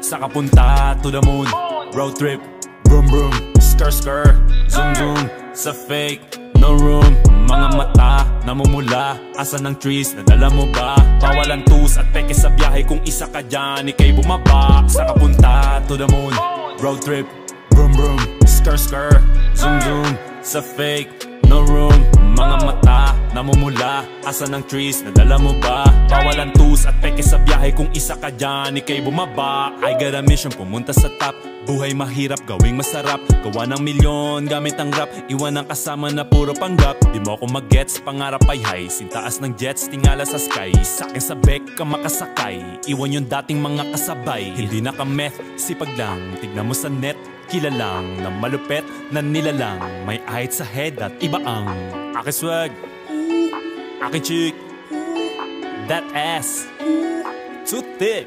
Sa kapunta to the moon, road trip, vroom vroom, skr skr, zoom zoom. Sa fake, no room. Mga mata, namumula, asan ng trees, nadala mo ba? Bawalan tus at peke sa biyahe, kung isa ka dyan, ikay bumaba. Sa kapunta to the moon, road trip, vroom vroom, skr skr, zoom zoom. Sa fake, no room. Mga mata, namumula, asan ng trees, nadala mo ba? Bawalan tus at peke sa biyahe, kung isa ka dyan, ikay bumaba. I got a mission, pumunta sa top. Buhay mahirap, gawing masarap. Gawa ng milyon, gamit ang rap. Iwan ang kasama na puro panggap. Di mo ako mag-gets, pangarap ay high. Sintaas ng jets, tingala sa sky. Sakin sa bek ka makasakay. Iwan yung dating mga kasabay. Hindi na ka-meth, sipag lang. Tignan mo sa net, kilalang na malupet na nilalang. May ahit sa head at iba ang aking swag, aking chick, that ass too thick.